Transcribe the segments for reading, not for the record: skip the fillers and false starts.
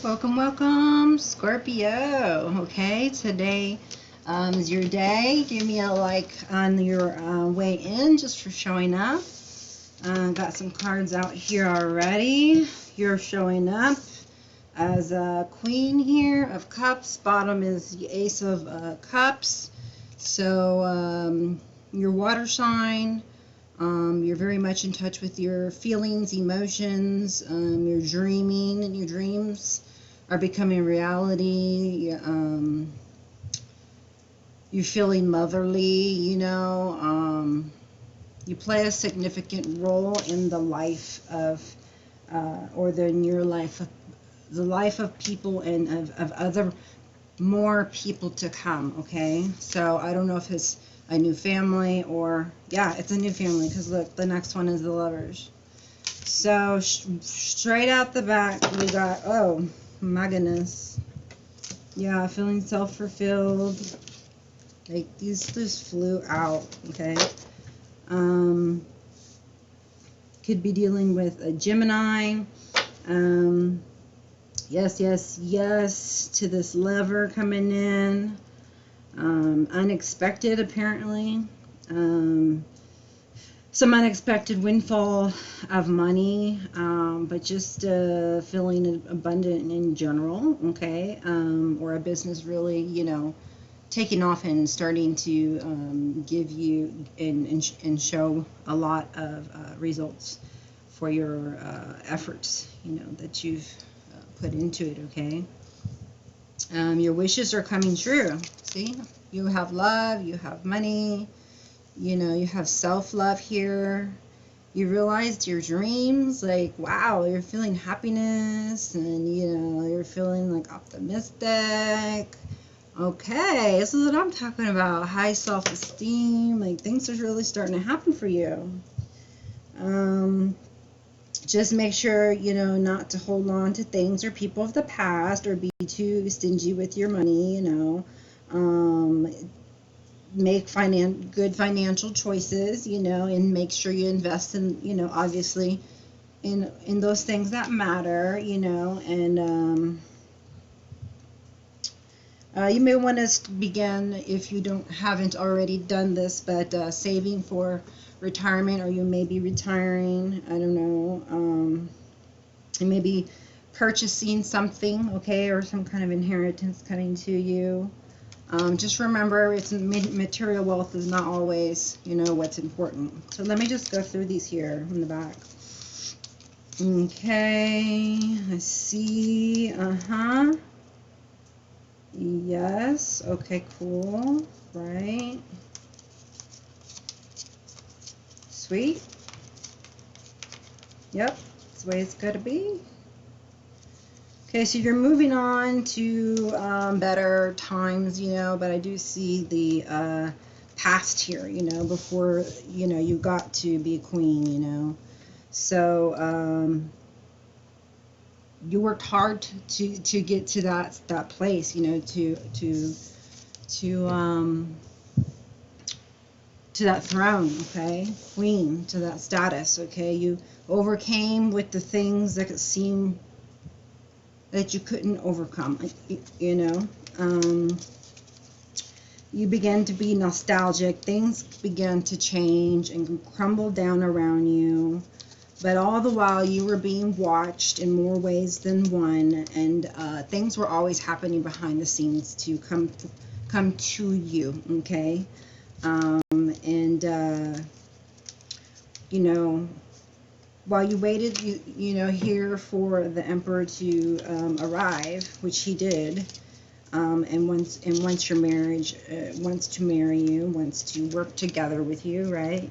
Welcome, welcome, Scorpio. Okay, today is your day. Give me a like on your way in just for showing up. Got some cards out here already. You're showing up as a Queen here of Cups. Bottom is the Ace of Cups. So your water sign. You're very much in touch with your feelings, emotions. You're dreaming, and your dreams are becoming reality. You're feeling motherly, you play a significant role in the life of, in your life, the life of people and of other, more people to come, okay? So I don't know if it's a new family or, yeah, it's a new family, because look, the next one is the Lovers. So straight out the back, we got, oh my goodness, yeah, feeling self-fulfilled. Like these just flew out. Okay, could be dealing with a Gemini. Yes, yes, yes to this Lover coming in. Unexpected, apparently. Some unexpected windfall of money, but just feeling abundant in general, okay? Or a business really, taking off and starting to give you and show a lot of results for your efforts, that you've put into it, okay? Your wishes are coming true. See, you have love, you have money. You have self-love here. You realized your dreams, like, wow, you're feeling happiness, and, you're feeling, like, optimistic. Okay, this is what I'm talking about. High self-esteem, like, things are really starting to happen for you. Just make sure, not to hold on to things or people of the past or be too stingy with your money, make good financial choices, and make sure you invest in, obviously in those things that matter, and you may want to begin, if you haven't already done this, but saving for retirement, or you may be retiring, I don't know, you may be purchasing something, okay, or some kind of inheritance coming to you. Just remember, it's material wealth is not always, what's important. So let me just go through these here in the back. Okay, I see. Yes. Okay, cool. Right. Sweet. Yep, that's the way it's got to be. Okay, so you're moving on to better times, but I do see the past here, before, you got to be a queen, So you worked hard to get to that place, to that throne, okay, queen, to that status, okay. You overcame with the things that seem that you couldn't overcome, you began to be nostalgic. Things began to change and crumble down around you, but all the while you were being watched in more ways than one, and things were always happening behind the scenes to come to you, okay. And while you waited, here for the Emperor to arrive, which he did, and once your marriage, wants to marry you, wants to work together with you, right?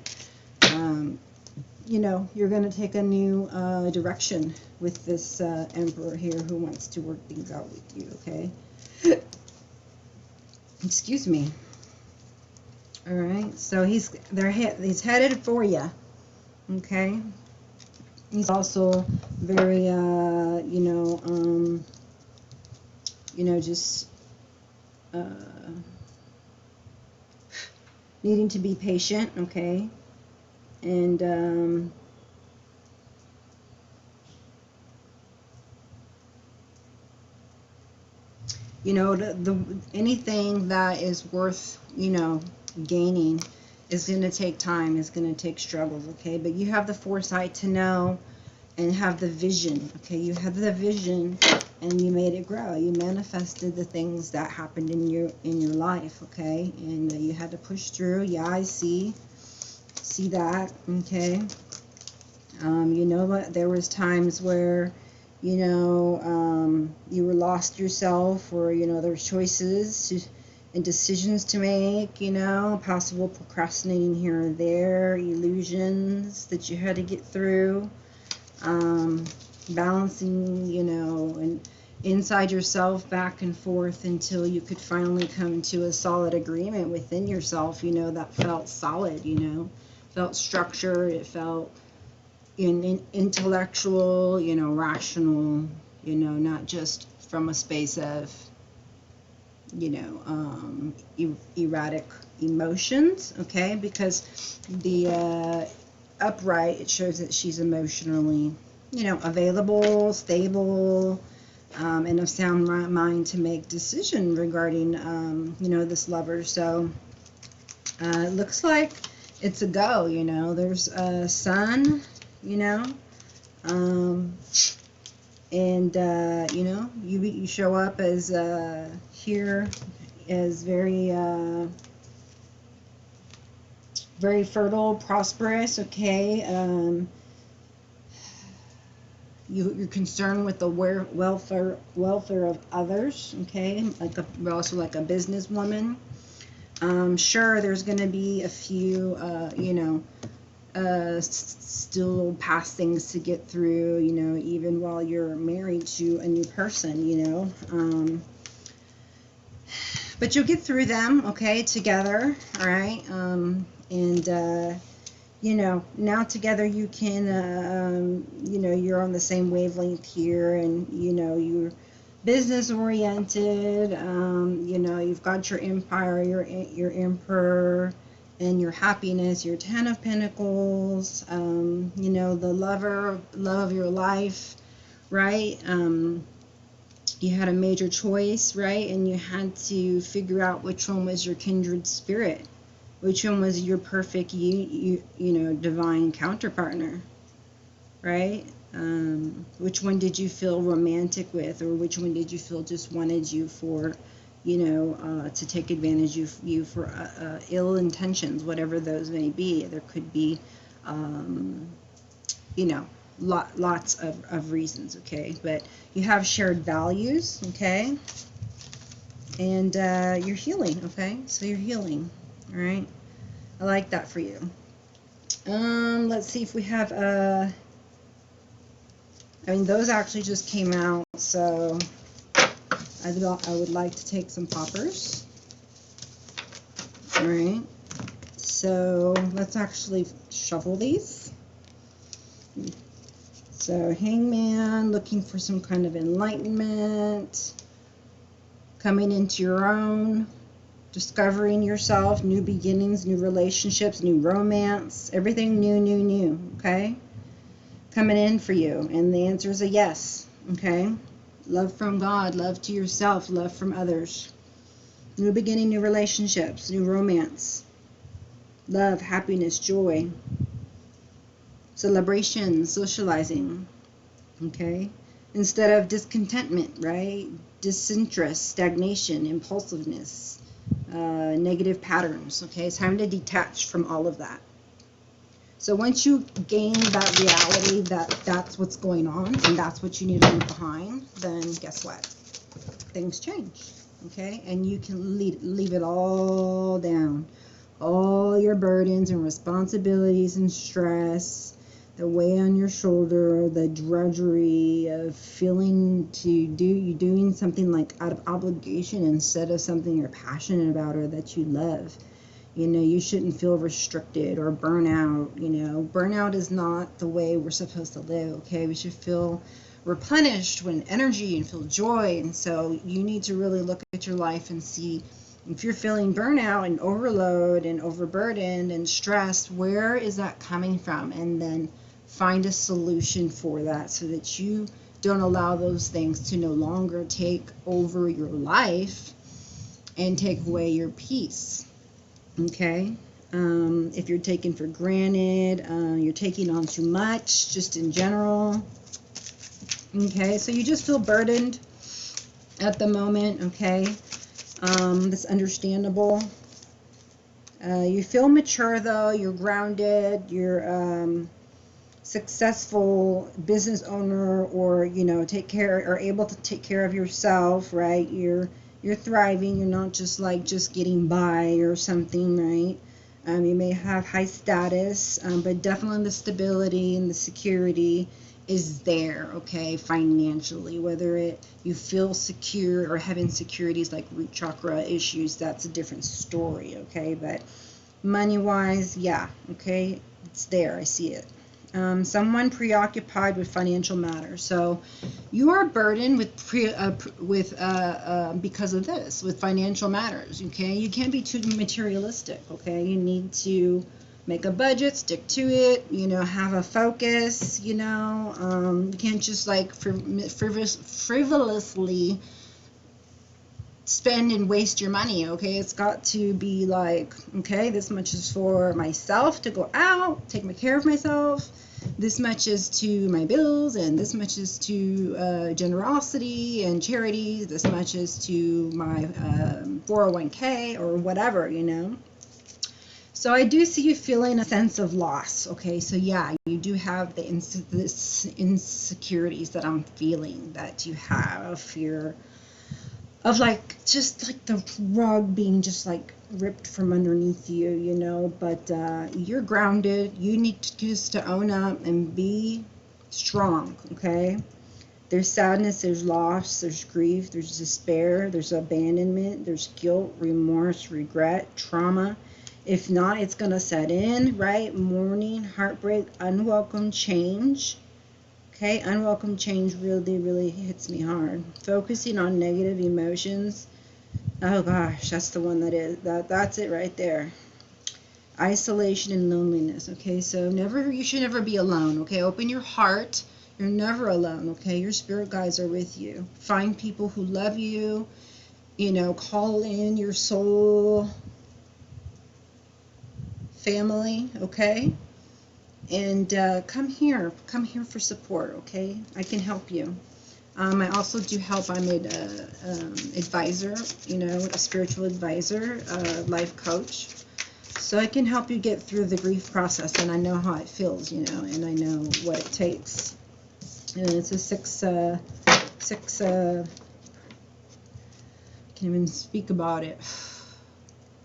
You're going to take a new direction with this Emperor here who wants to work things out with you, okay? Excuse me. All right, so he's headed for you, okay? He's also very, just needing to be patient, okay? And You know, anything that is worth, you know, gaining is going to take time, is going to take struggles, okay? But you have the foresight to know and have the vision, okay? You have the vision and you made it grow. You manifested the things that happened in your life, okay? And you had to push through. Yeah, I see that, okay? You know what? There was times where, you know, you were lost yourself, or, you know, there were choices and decisions to make, you know, possible procrastinating here or there, illusions that you had to get through, balancing, you know, and inside yourself back and forth until you could finally come to a solid agreement within yourself, you know, that felt solid, you know, felt structured, it felt intellectual, you know, rational, you know, not just from a space of, you know, erratic emotions, okay? Because the upright, it shows that she's emotionally, you know, available, stable, and of sound mind to make decision regarding, you know, this lover. So it looks like it's a go, you know. There's a sun, you know, and you know, you show up as here as very fertile, prosperous, okay. You're concerned with the welfare of others, okay, like you're also like a businesswoman. Sure, there's going to be a few, you know, still past things to get through, you know, even while you're married to a new person, you know, but you'll get through them, okay, together, all right, and you know, now together you can, you know, you're on the same wavelength here, and, you know, you're business oriented, you know, you've got your empire, your emperor, and your happiness, your 10 of Pentacles, you know, the love of your life, right? You had a major choice, right? And you had to figure out which one was your kindred spirit. Which one was your perfect, you know, divine counterpartner, right? Which one did you feel romantic with, or which one did you feel just wanted you for, you know, to take advantage of you for ill intentions, whatever those may be. There could be, you know, lots of reasons, okay? But you have shared values, okay? And you're healing, okay? So you're healing. All right, I like that for you. Let's see if we have I mean, those actually just came out, so I would like to take some poppers. All right, so let's actually shuffle these. So Hangman, looking for some kind of enlightenment, coming into your own, discovering yourself, new beginnings, new relationships, new romance, everything new, okay? Coming in for you. And the answer is a yes, okay? Love from God, love to yourself, love from others. New beginning, new relationships, new romance, love, happiness, joy, celebration, socializing, okay? Instead of discontentment, right? Disinterest, stagnation, impulsiveness, negative patterns, okay? It's time to detach from all of that. So once you gain that reality that that's what's going on and that's what you need to leave behind, then guess what? Things change, okay? And you can leave it all down. All your burdens and responsibilities and stress, the weight on your shoulder, the drudgery of feeling doing something like out of obligation instead of something you're passionate about or that you love. You know, you shouldn't feel restricted or burnout. You know, burnout is not the way we're supposed to live, okay? We should feel replenished with energy and feel joy. And so you need to really look at your life and see if you're feeling burnout and overload and overburdened and stressed, where is that coming from? And then find a solution for that so that you Don't allow those things to no longer take over your life and take away your peace. Okay? If you're taken for granted, you're taking on too much, just in general. Okay? So you just feel burdened at the moment. Okay? That's understandable. You feel mature, though. You're grounded. You're successful business owner, or are able to take care of yourself, right? You're thriving. You're not just getting by or something, right? You may have high status, but definitely the stability and the security is there, okay, financially. Whether you feel secure or have insecurities like root chakra issues, that's a different story, okay? But money-wise, yeah, okay, it's there. I see it. Someone preoccupied with financial matters. So you are burdened because of this, with financial matters. Okay, you can't be too materialistic. Okay, you need to make a budget, stick to it. Have a focus. You can't just frivolously spend and waste your money. Okay, it's got to be okay, this much is for myself to go out, take care of myself. This much is to my bills, and this much is to generosity and charities. This much is to my 401k or whatever. So I do see you feeling a sense of loss. Okay, so yeah, you do have this insecurities that I'm feeling that you have. Fear of the rug being just ripped from underneath you, but you're grounded. You need to own up and be strong. Okay, there's sadness, there's loss, there's grief, there's despair, there's abandonment, there's guilt, remorse, regret, trauma. If not, it's gonna set in, right? Mourning, heartbreak, unwelcome change. Okay, unwelcome change really, really hits me hard. Focusing on negative emotions. Oh gosh, that's the one that's it right there. Isolation and loneliness. Okay, so you should never be alone. Okay, open your heart. You're never alone. Okay, your spirit guides are with you. Find people who love you. Call in your soul family. Okay. And come here for support, okay? I can help you. I also do help. I'm an advisor, a spiritual advisor, life coach. So I can help you get through the grief process, and I know how it feels, and I know what it takes. And it's a six can't even speak about it.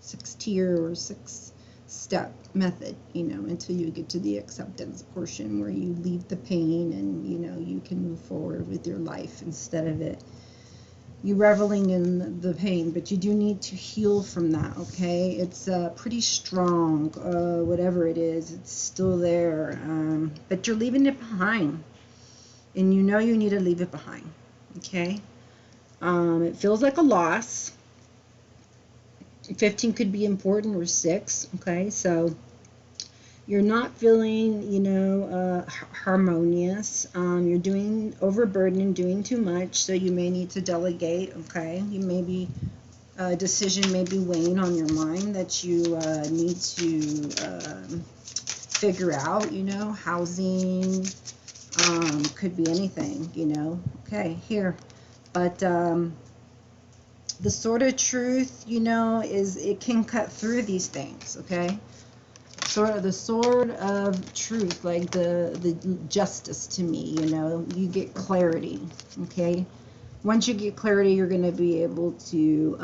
6-tier or 6-step method, until you get to the acceptance portion where you leave the pain and, you can move forward with your life instead of you reveling in the pain. But you do need to heal from that, okay? It's pretty strong, whatever it is, it's still there, but you're leaving it behind, and you need to leave it behind, okay? It feels like a loss. 15 could be important, or 6, okay? So you're not feeling, harmonious. You're doing overburdened, doing too much, so you may need to delegate, okay? You may be, a decision may be weighing on your mind that you need to figure out, housing, could be anything, okay, here. But the sword of truth, is it can cut through these things, okay? The sword of truth, like the justice to me, you get clarity, okay? Once you get clarity, you're going to be able to,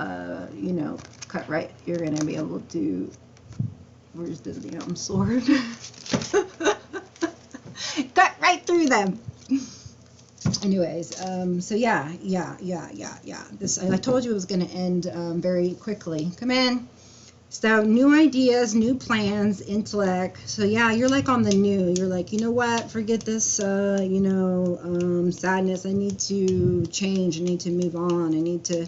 cut right. You're going to be able to, where's the sword? Cut right through them. Anyways, so yeah. I told you it was going to end very quickly. Come in. So new ideas, new plans, intellect. So yeah, you're on the new. You're you know what? Forget this, sadness. I need to change. I need to move on. I need to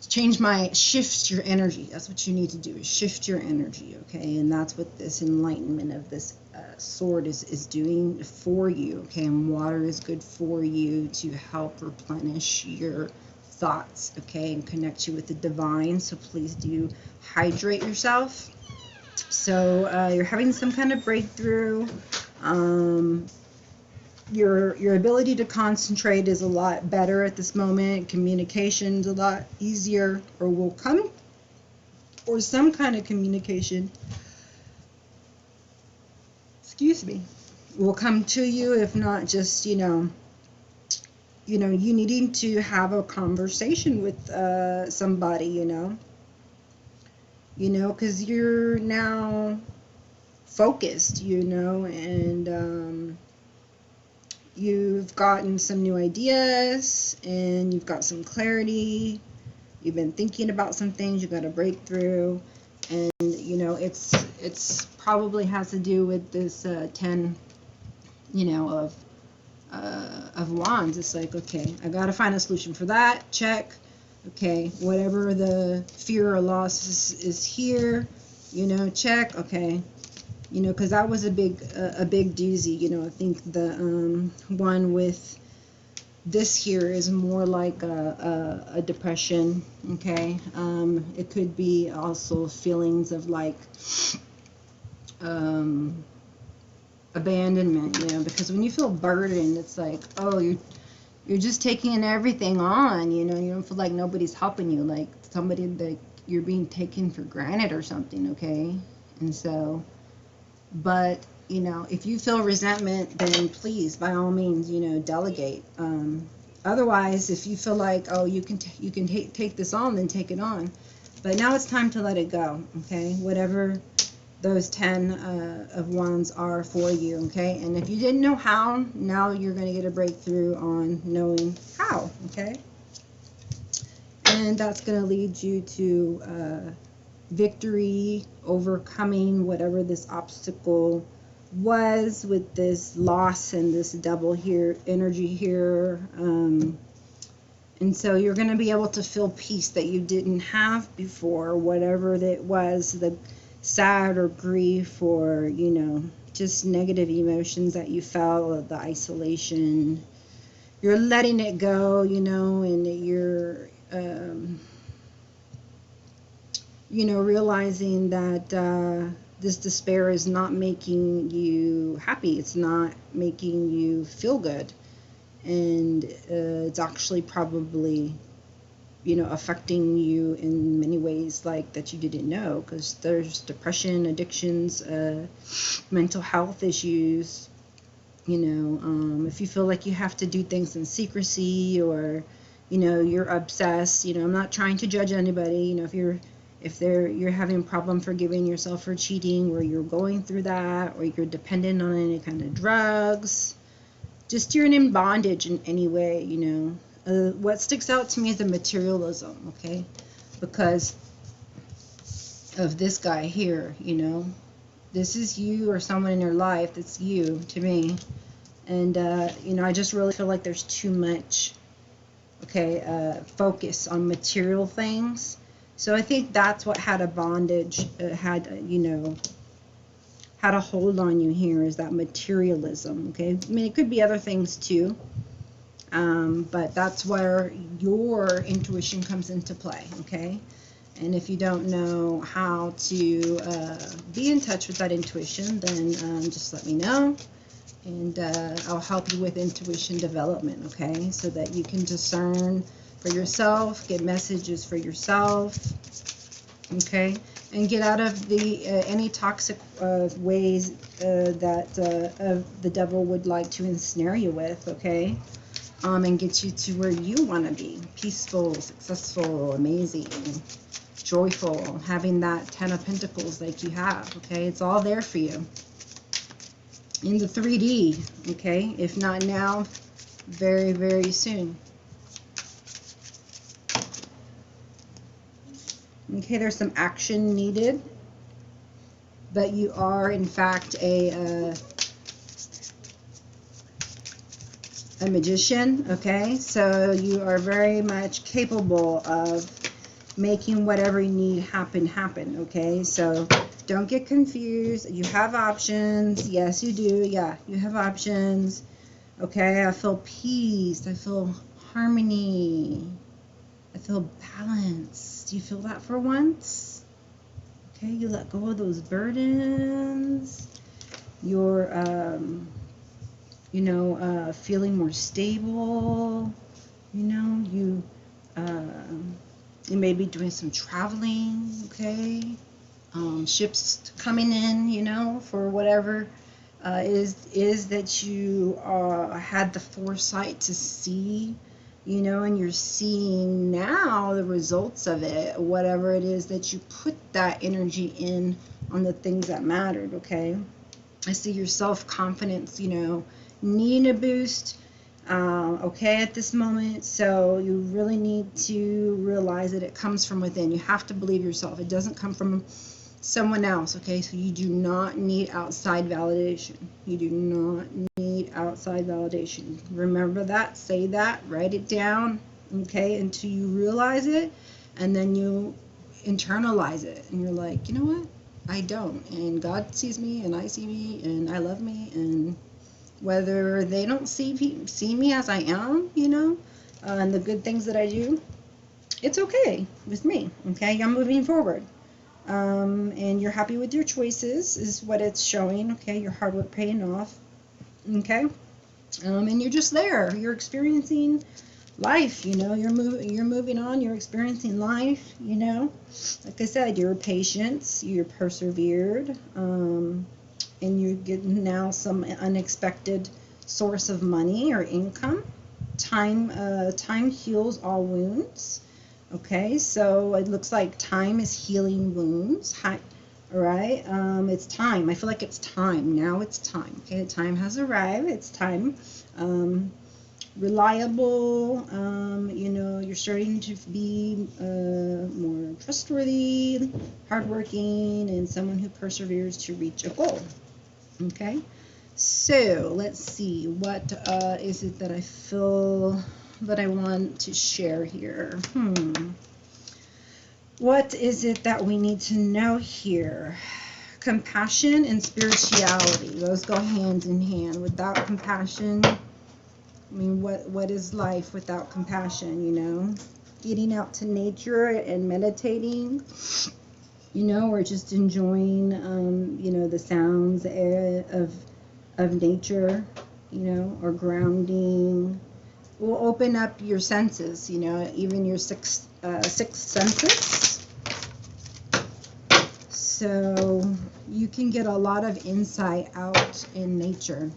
shift your energy. That's what you need to do, is shift your energy, okay? And that's what this enlightenment of this sword is doing for you, okay? And water is good for you to help replenish your thoughts, okay, and connect you with the divine. So please do hydrate yourself. So you're having some kind of breakthrough. Your ability to concentrate is a lot better at this moment. Communication's a lot easier, or will come, or some kind of communication, excuse me, will come to you. If not, just you needing to have a conversation with somebody, because you're now focused, and you've gotten some new ideas, and you've got some clarity. You've been thinking about some things. You got a breakthrough, and it's probably has to do with this 10, of wands. It's like, okay, I got to find a solution for that. Check. Okay, whatever the fear or loss is here, check. Okay. Because that was a big doozy. I think the one with this here is more like a depression, okay? It could be also feelings of like abandonment, because when you feel burdened, it's like, oh, you're just taking everything on, you don't feel like nobody's helping you, like somebody that you're being taken for granted or something, okay? And so, but if you feel resentment, then please, by all means, delegate. Otherwise, if you feel like, oh, you can take this on, then take it on. But now it's time to let it go, okay? Whatever those 10 of wands are for you, okay? And if you didn't know how, now you're going to get a breakthrough on knowing how, okay? And that's going to lead you to victory, overcoming whatever this obstacle was with this loss and this double here energy here, and so you're going to be able to feel peace that you didn't have before, whatever that was, the sad or grief or just negative emotions that you felt, the isolation. You're letting it go, and you're realizing that this despair is not making you happy. It's not making you feel good. And it's actually probably, affecting you in many ways like that you didn't know, because there's depression, addictions, mental health issues. If you feel like you have to do things in secrecy, or, you're obsessed, I'm not trying to judge anybody, if you're having a problem forgiving yourself for cheating, or you're going through that, or you're dependent on any kind of drugs, just you're in bondage in any way, what sticks out to me is the materialism, okay? Because of this guy here, this is you or someone in your life that's you to me. And, I just really feel like there's too much, focus on material things. So I think that's what had a bondage, had a hold on you here, is that materialism, okay? I mean, it could be other things too, but that's where your intuition comes into play, okay? And if you don't know how to be in touch with that intuition, then just let me know, and I'll help you with intuition development, okay? So that you can discern for yourself, get messages for yourself, okay? And get out of the any toxic ways that the devil would like to ensnare you with, okay? And get you to where you want to be, peaceful, successful, amazing, joyful, having that 10 of Pentacles like you have, okay? It's all there for you in the 3D, okay? If not now, very, very soon. Okay, there's some action needed, but you are in fact a magician, okay? So you are very much capable of making whatever you need happen, okay? So don't get confused. You have options. Yes, you do. Yeah, you have options. Okay, I feel peace. I feel harmony. I feel balance. Do you feel that for once? Okay, you let go of those burdens. You're, feeling more stable. You may be doing some traveling, okay? Ships coming in, for whatever is that you had the foresight to see, and you're seeing now the results of it, whatever it is that you put that energy in on the things that mattered, okay? I see your self-confidence, needing a boost, okay, at this moment. So you really need to realize that it comes from within. You have to believe yourself. It doesn't come from someone else, okay? So you do not need outside validation. You do not need outside validation. Remember that, say that, write it down, okay, until you realize it, and then you internalize it, and you're like, you know what? I don't, and God sees me, and I see me, and I love me, and whether they don't see me as I am, and the good things that I do, it's okay with me, okay? I'm moving forward. And you're happy with your choices is what it's showing, okay? Your hard work paying off, okay? And you're just there. You're experiencing life, you're moving on, you're experiencing life, like I said, you're patient, you're persevered, and you're getting now some unexpected source of money or income. Time heals all wounds. Okay, so it looks like time is healing wounds. All right, it's time. I feel like it's time. Now it's time. Okay, the time has arrived. It's time. Reliable. You're starting to be more trustworthy, hardworking, and someone who perseveres to reach a goal. Okay, so let's see. What is it that I feel that I want to share here? What is it that we need to know here? Compassion and spirituality, those go hand in hand. Without compassion, I mean, what is life without compassion, Getting out to nature and meditating, or just enjoying, the sounds of nature, or grounding will open up your senses, even your sixth senses. So you can get a lot of insight out in nature.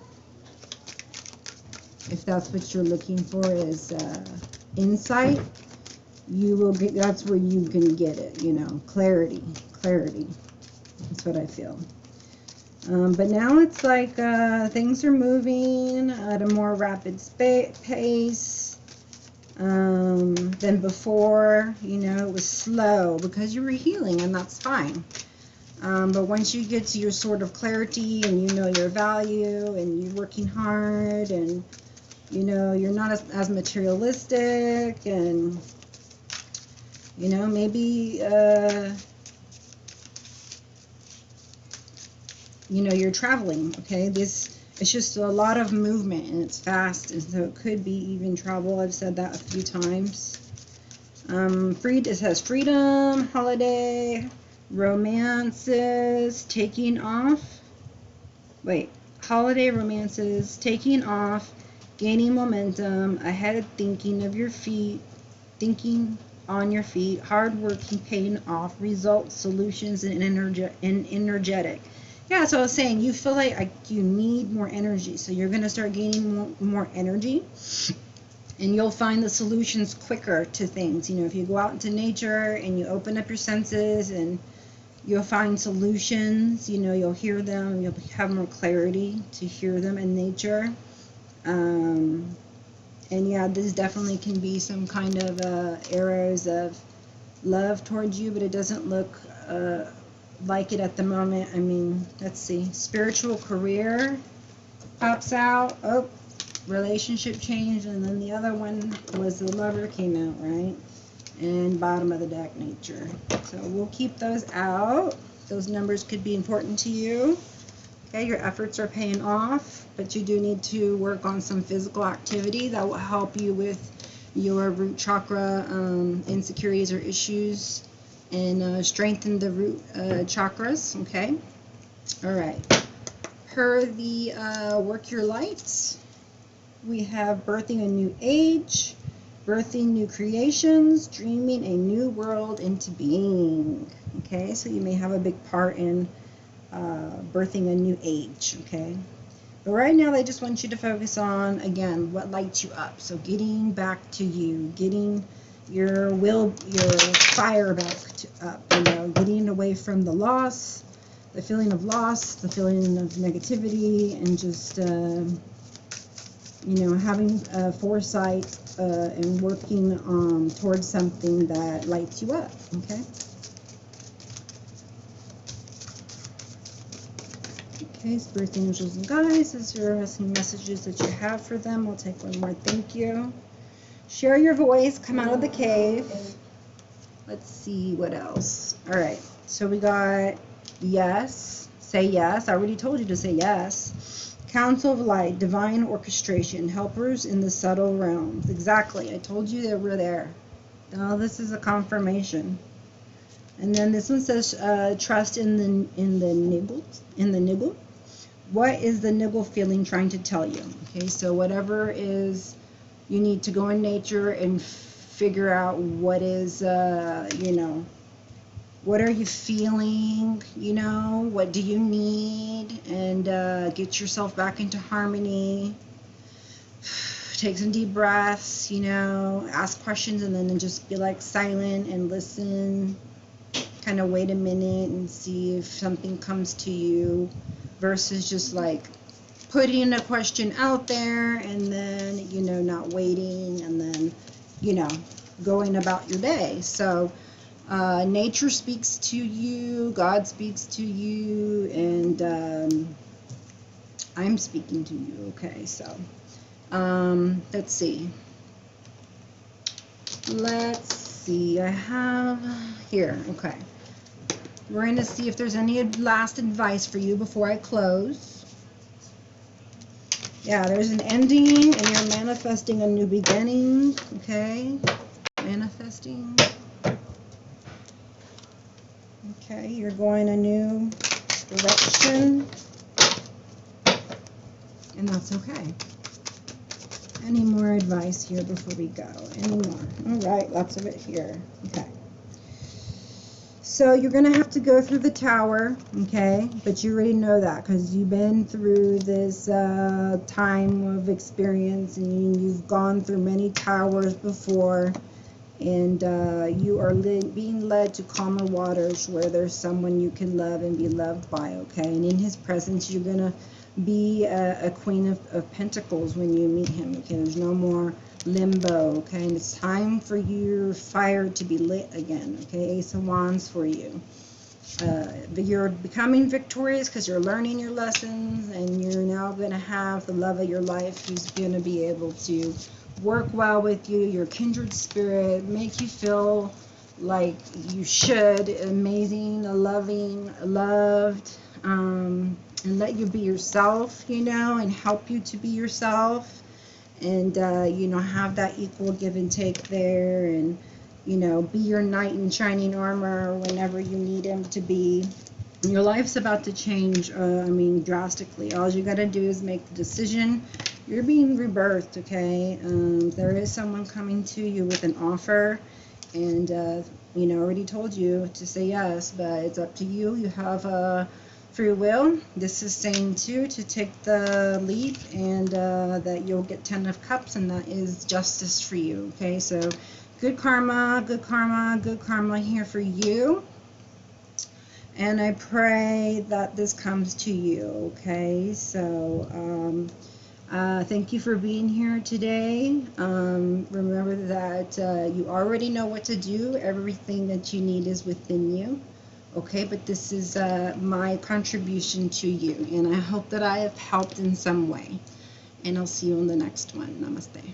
If that's what you're looking for is insight, you will get, that's where you can get it, clarity. That's what I feel. But now it's like things are moving at a more rapid pace than before. It was slow because you were healing, and that's fine. But once you get to your sort of clarity and you know your value and you're working hard and you're not as materialistic and maybe you're traveling, okay? It's just a lot of movement and it's fast, and so it could be even travel. I've said that a few times. It says freedom, holiday, romances, taking off. Holiday, romances, taking off, gaining momentum, ahead, thinking on your feet, hardworking, paying off, results, solutions, and energetic. Yeah, so I was saying, you feel like you need more energy, so you're going to start gaining more energy, and you'll find the solutions quicker to things. If you go out into nature and you open up your senses, and you'll find solutions, you'll hear them, you'll have more clarity to hear them in nature. And yeah, this definitely can be some kind of arrows of love towards you, but it doesn't look like it at the moment. I mean, let's see. Spiritual career pops out. Oh, relationship change, and then the other one was the lover came out, right? and bottom of the deck, nature. So we'll keep those out. Those numbers could be important to you. Okay, your efforts are paying off, but you do need to work on some physical activity that will help you with your root chakra insecurities or issues, and strengthen the root chakras. Okay, all right. Per the work your lights, we have birthing a new age, birthing new creations, dreaming a new world into being. Okay, so you may have a big part in birthing a new age. Okay, but right now they just want you to focus on, again, what lights you up. So getting back to you, getting your will, your fire back up, you know, getting away from the loss, the feeling of loss, the feeling of negativity, and just you know, having foresight and working towards something that lights you up. Okay. Okay, spirit angels and guides, is there any messages that you have for them? We'll take one more. Thank you. Share your voice. Come out of the cave. Let's see what else. All right. So we got yes. Say yes. I already told you to say yes. Council of Light, divine orchestration, helpers in the subtle realms. Exactly. I told you they were there. Now this is a confirmation. And then this one says trust in the niggle. What is the niggle feeling trying to tell you? Okay, so whatever is, you need to go in nature and figure out what is, you know, what are you feeling, you know, what do you need, and get yourself back into harmony. Take some deep breaths, you know, ask questions, and then just be like silent and listen. Kind of wait a minute and see if something comes to you, versus just like putting a question out there and then, you know, not waiting, and then, you know, going about your day. So nature speaks to you, God speaks to you, and I'm speaking to you. Okay, so let's see. I have here. Okay, we're going to see if there's any last advice for you before I close. Yeah, there's an ending, and you're manifesting a new beginning. Okay, manifesting. Okay, you're going a new direction, and that's okay. Any more advice here before we go? Any more? All right, lots of it here. Okay. So you're going to have to go through the tower, okay? But you already know that because you've been through this time of experience, and you've gone through many towers before, and you are being led to calmer waters where there's someone you can love and be loved by, okay? And in his presence, you're going to be a queen of pentacles when you meet him, okay? There's no more limbo, okay? And it's time for your fire to be lit again, okay? Ace of Wands for you. You're becoming victorious because you're learning your lessons, and you're now going to have the love of your life who's going to be able to work well with you, your kindred spirit, make you feel like you should, amazing, loving, loved, and let you be yourself, you know, and help you to be yourself, and you know, have that equal give and take there, and you know, be your knight in shining armor whenever you need him to be. Your life's about to change, I mean, drastically. All you got to do is make the decision. You're being rebirthed, okay? There is someone coming to you with an offer, and you know, I already told you to say yes, but it's up to you. You have free will. This is saying too to take the leap, and that you'll get 10 of Cups, and that is justice for you, okay? So good karma, good karma, good karma here for you. And I pray that this comes to you, okay? So thank you for being here today. Remember that you already know what to do. Everything that you need is within you, okay? But this is my contribution to you, and I hope that I have helped in some way. And I'll see you on the next one. Namaste.